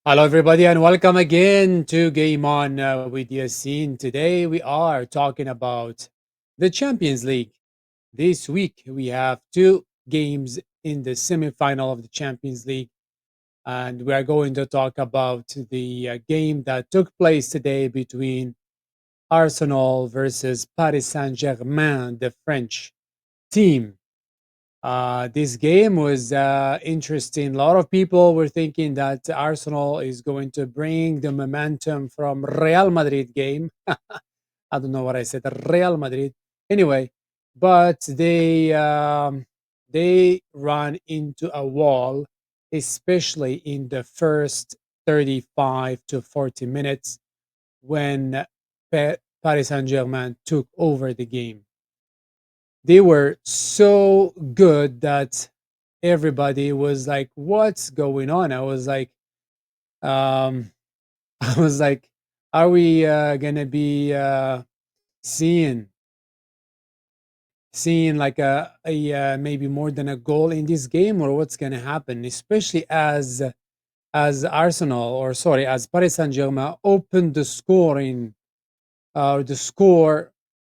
Hello, everybody, and welcome again to Game On with Yassine. Today, we are talking about the Champions League. This week, we have two games in the semifinal of the Champions League, and we are going to talk about the game that took place today between Arsenal versus Paris Saint Germain, the French team. This game was interesting. A lot of people were thinking that Arsenal is going to bring the momentum from Real Madrid game. I don't know what I said, Real Madrid. Anyway, but they run into a wall, especially in the first 35 to 40 minutes when Paris Saint Germain took over the game. They were so good that everybody was like, "What's going on?" I was like, um, I was like, "Are we gonna be seeing like a maybe more than a goal in this game, or what's gonna happen?" Especially as Arsenal, or sorry, as Paris Saint Germain opened the scoring, the score.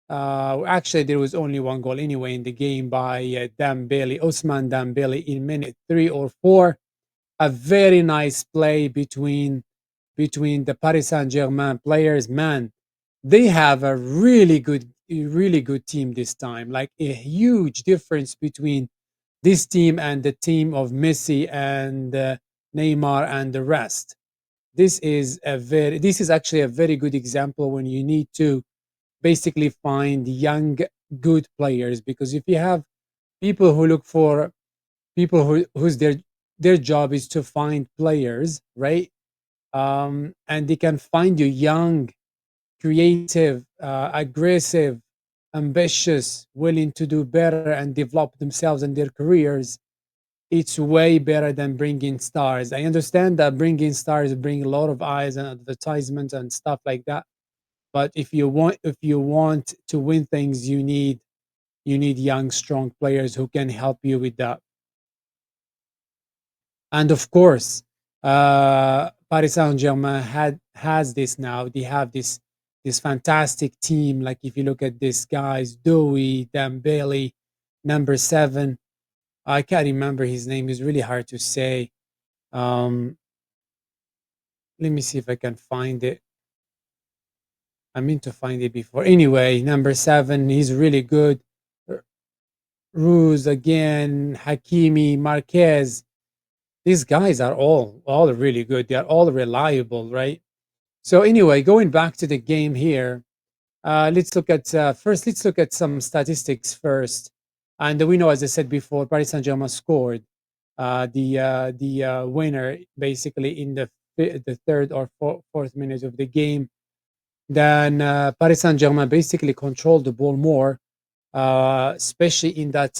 Actually, there was only one goal anyway in the game by Dembele, Osman Dembele, in minute 3 or 4. A very nice play between the Paris Saint Germain players. Man, they have really good team this time. Like a huge difference between this team and the team of Messi and Neymar and the rest. This is actually a very good example when you need to basically find young good players, because if you have people who look for people whose their job is to find players, right? And they can find you young, creative, aggressive, ambitious, willing to do better and develop themselves and their careers. It's way better than bringing stars. I understand that bringing stars bring a lot of eyes and advertisements and stuff like that, but if you want to win things, you need young strong players who can help you with that. And of course, Paris Saint-Germain has this now. They have this fantastic team. Like if you look at these guys, Dewey, Dembele, number 7, I can't remember his name, is really hard to say. um Let me see if I can find it. I mean to find it before. Anyway, number 7, he's really good. Ruse again, Hakimi, Marquez. These guys are all really good. They are all reliable, right? So anyway, going back to the game here, let's look at first. Let's look at some statistics first. And we know, as I said before, Paris Saint Germain scored the winner basically in the third or fourth minute of the game. Then Paris Saint Germain basically controlled the ball more, especially in that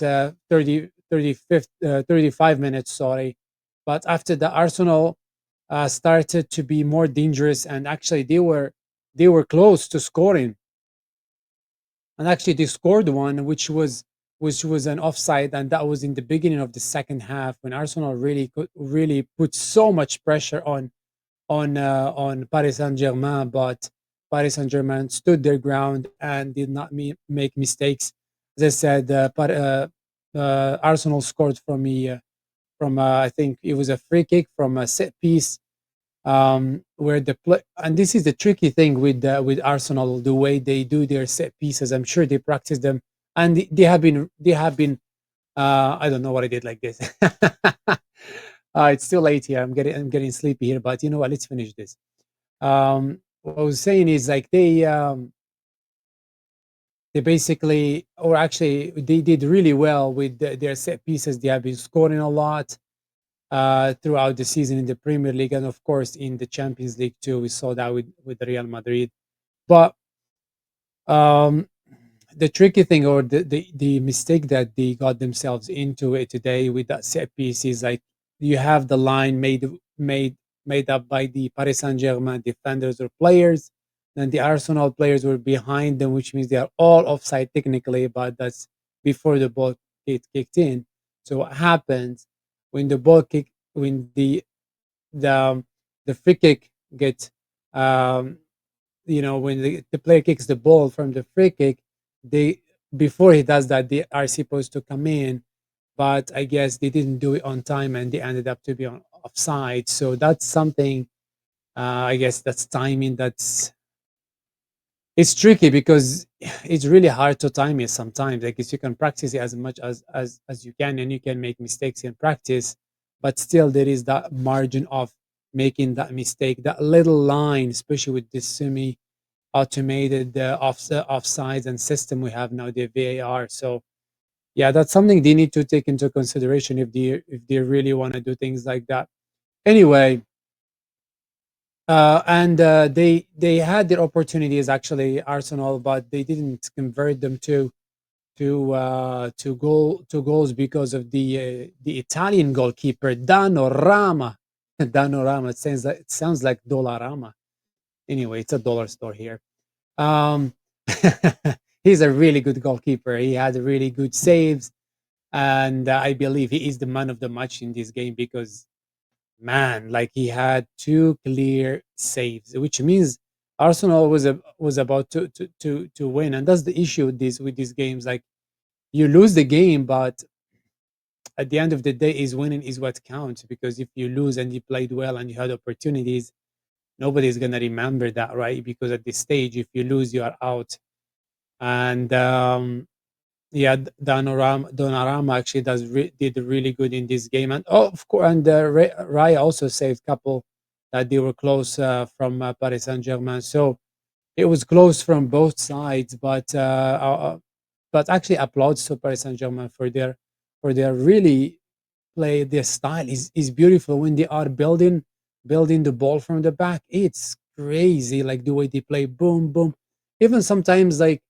35 minutes, sorry. But after the Arsenal started to be more dangerous, and actually they were close to scoring, and actually they scored one, which was an offside, and that was in the beginning of the second half when Arsenal really put so much pressure on Paris Saint Germain, but Paris Saint Germain stood their ground and did not make mistakes. As I said, Arsenal scored from I think it was a free kick from a set piece, where the play, and this is the tricky thing with Arsenal, the way they do their set pieces. I'm sure they practice them, and they have been. I don't know what I did like this. It's still late here. I'm getting sleepy here, but you know what? Let's finish this. What I was saying is like they basically, or actually, they did really well with their set pieces. They have been scoring a lot throughout the season in the Premier League, and of course in the Champions League too. We saw that with Real Madrid. But um, the tricky thing, or the mistake that they got themselves into it today with that set piece, is like you have the line made up by the Paris Saint Germain defenders or players, and the Arsenal players were behind them, which means they are all offside technically, but that's before the ball kicked in. So what happens when the ball kick when the the free kick get um, when the player kicks the ball from the free kick, they before he does that, they are supposed to come in, but I guess they didn't do it on time and they ended up to be on offside. So that's something. I guess that's timing. That's it's tricky because it's really hard to time it sometimes. I guess you can practice it as much as you can, and you can make mistakes in practice, but still there is that margin of making that mistake, that little line, especially with this semi automated offsides and system we have now, the VAR. So yeah, that's something they need to take into consideration if they really want to do things like that. Anyway, and they had their opportunities actually, Arsenal, but they didn't convert them to goals because of the Italian goalkeeper Donnarumma. Donnarumma. It sounds like Dollarama. Anyway, it's a dollar store here. Um, he's a really good goalkeeper. He had really good saves, and I believe he is the man of the match in this game because man, like he had two clear saves, which means Arsenal was about to win, and that's the issue with these games. Like you lose the game, but at the end of the day, is winning is what counts. Because if you lose and you played well and you had opportunities, nobody's gonna remember that, right? Because at this stage, if you lose, you are out. And yeah, Donnarumma actually did really good in this game, and oh, of course, and Raya also saved couple that they were close from Paris Saint Germain. So it was close from both sides, but actually applauds to Paris Saint Germain for their really play. Their style is beautiful when they are building the ball from the back. It's crazy, like the way they play, boom, boom. Even sometimes, like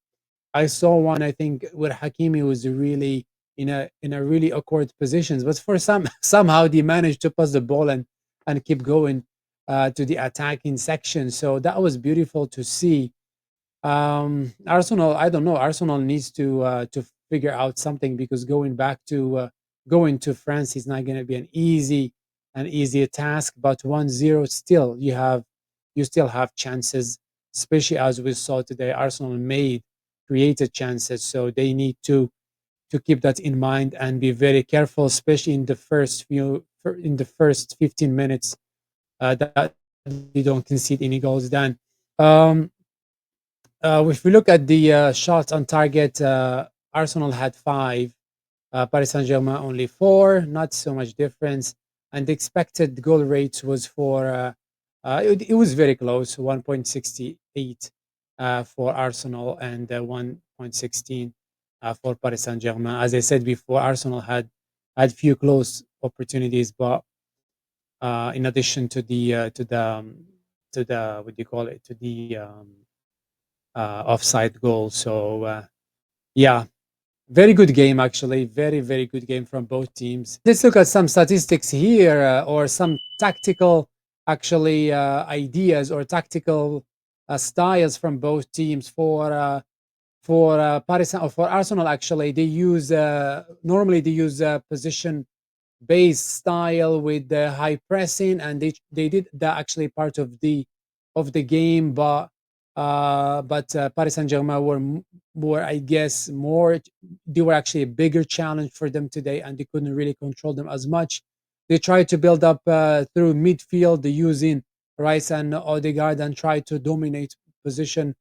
I saw one, I think, where Hakimi was really in a really awkward positions, but for somehow they managed to pass the ball and keep going to the attacking section. So that was beautiful to see. Arsenal, I don't know. Arsenal needs to figure out something because going to France is not going to be an easy task. But 1-0 still you still have chances, especially as we saw today. Arsenal made created chances, so they need to keep that in mind and be very careful, especially in the first 15 minutes, that they don't concede any goals. Then. Um, if we look at the shots on target, Arsenal had five, Paris Saint Germain only four, not so much difference. And the expected goal rate was it was very close, 1.68 for Arsenal and 1.16 for Paris Saint Germain. As I said before, Arsenal had few close opportunities, but in addition to the what do you call it, to the offside goal. So yeah, very good game actually. Very very good game from both teams. Let's look at some statistics here, or some tactical actually ideas or tactical styles from both teams. For or for Arsenal, actually, they use normally they use position base style with the high pressing, and they did that actually part of the game, but Paris Saint Germain were, I guess, more. They were actually a bigger challenge for them today, and they couldn't really control them as much. They tried to build up through midfield, using Rice and Odegaard, and try to dominate position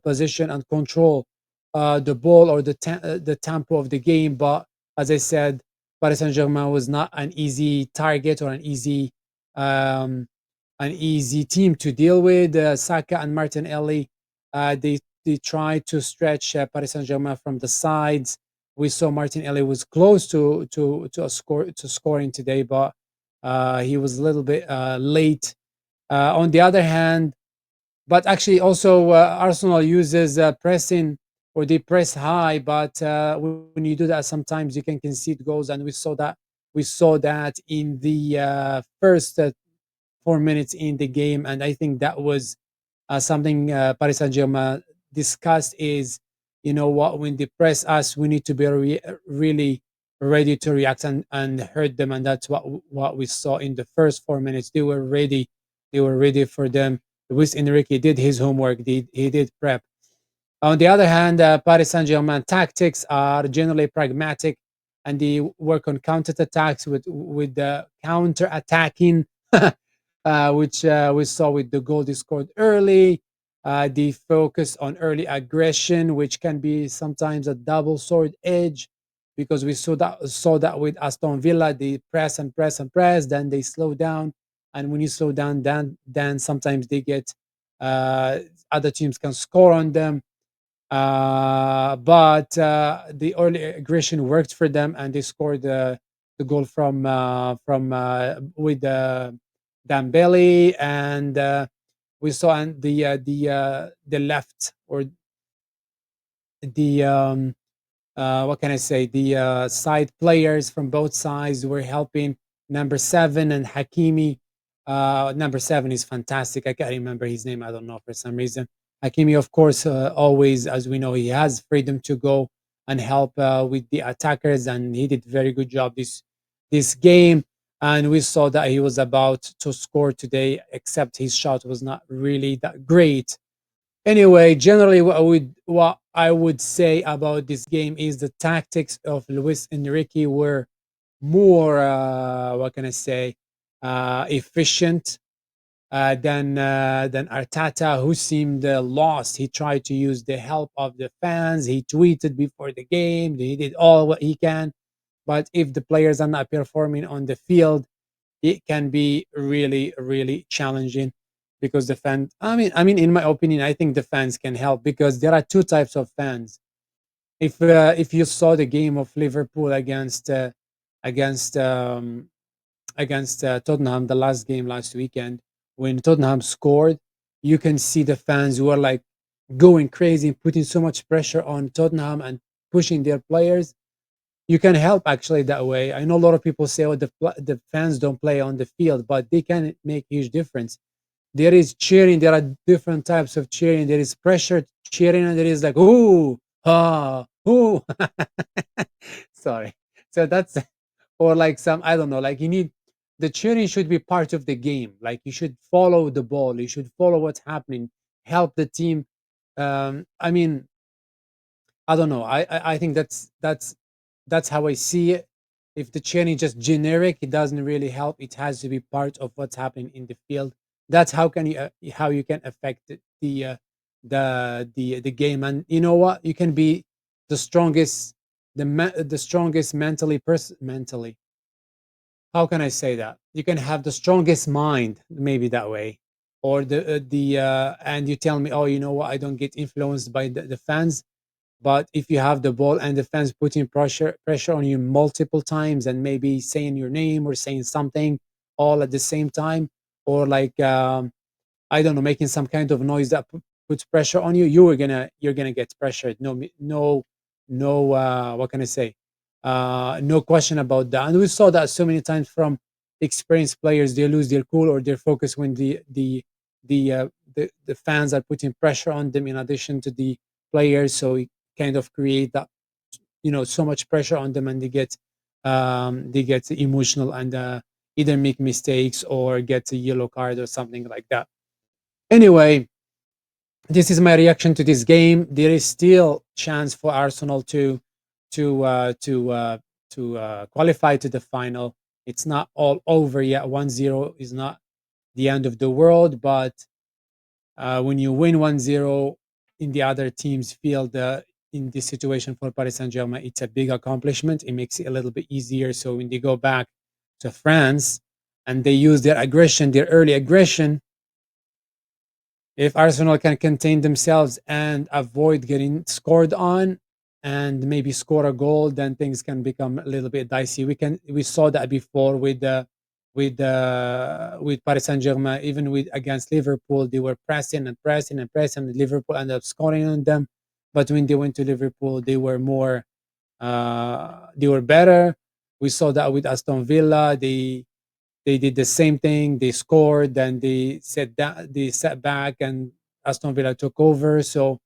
position and control the ball or the tempo of the game. But as I said, Paris Saint Germain was not an easy target or um, an easy team to deal with. Saka and Martinelli, they tried to stretch Paris Saint Germain from the sides. We saw Martinelli was close to scoring today, but he was a little bit late. On the other hand, but actually also Arsenal uses pressing, or they press high, but when you do that, sometimes you can concede goals, and we saw that in the first 4 minutes in the game. And I think that was something Paris Saint Germain discussed, is, you know what, when they press us, we need to be really ready to react and hurt them. And that's what we saw in the first 4 minutes. They were ready They were ready for them. Luis Enrique did his homework. He did prep. On the other hand, Paris Saint-Germain tactics are generally pragmatic, and they work on counter-attacks with the counter-attacking, which we saw with the goal they scored early. They focus on early aggression, which can be sometimes a double sword edge, because we saw that with Aston Villa. They press and press and press, then they slow down, and when you slow down, then sometimes they get uh, other teams can score on them, but the early aggression worked for them, and they scored the goal from with Dembele, and we saw and the left or the what can I say? The side players from both sides were helping. Number seven and Hakimi. Number seven is fantastic. I can't remember his name. I don't know for some reason. Hakimi, of course, always, as we know, he has freedom to go and help with the attackers, and he did very good job this game. And we saw that he was about to score today, except his shot was not really that great. Anyway, generally, what I would say about this game is the tactics of Luis Enrique were more, what can I say, efficient than Arteta, who seemed lost. He tried to use the help of the fans. He tweeted before the game. He did all what he can, but if the players are not performing on the field, it can be really really challenging, because the fans, I mean in my opinion, I think the fans can help, because there are two types of fans. If you saw the game of Liverpool against Tottenham, the last game last weekend, when Tottenham scored, you can see the fans who are like going crazy and putting so much pressure on Tottenham and pushing their players. You can help actually that way. I know a lot of people say, "Oh, the fans don't play on the field," but they can make huge difference. There is cheering. There are different types of cheering. There is pressure cheering, and there is like ooh, ah, ooh. Sorry. So that's or like some, I don't know. Like you need the cheering should be part of the game. Like you should follow the ball. You should follow what's happening. Help the team. I mean, I don't know. I think that's how I see it. If the training just generic, it doesn't really help. It has to be part of what's happening in the field. That's how you can affect the game. And you know what? You can be the strongest the strongest mentally. How can I say that? You can have the strongest mind, maybe that way, or the and you tell me, oh, you know what? I don't get influenced by the fans, but if you have the ball and the fans putting pressure on you multiple times, and maybe saying your name or saying something all at the same time, or like I don't know, making some kind of noise that puts pressure on you, you're gonna get pressured. No, what can I say? No question about that. And we saw that so many times from experienced players. They lose their cool or their focus when the fans are putting pressure on them in addition to the players. So it kind of create that, so much pressure on them, and they get emotional, and either make mistakes or get a yellow card or something like that. Anyway, this is my reaction to this game. There is still chance for Arsenal to qualify to the final. It's not all over yet. 1-0 is not the end of the world, but when you win 1-0 in the other team's field, in this situation for Paris Saint-Germain, it's a big accomplishment. It makes it a little bit easier. So when they go back to France and they use their aggression, their early aggression, if Arsenal can contain themselves and avoid getting scored on and maybe score a goal, then things can become a little bit dicey. We saw that before with Paris Saint Germain, even with against Liverpool, they were pressing and pressing and pressing. And Liverpool ended up scoring on them, but when they went to Liverpool, they were better. We saw that with Aston Villa. They did the same thing. They scored, then they sat back, and Aston Villa took over. So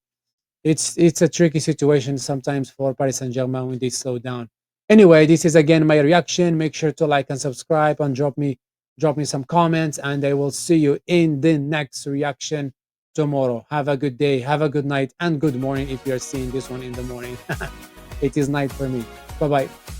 it's a tricky situation sometimes for Paris Saint Germain when they slow down. Anyway, this is again my reaction. Make sure to like and subscribe, and drop me drop me some comments, and I will see you in the next reaction tomorrow. Have a good day, have a good night, and good morning if you're seeing this one in the morning. It is night for me. Bye bye.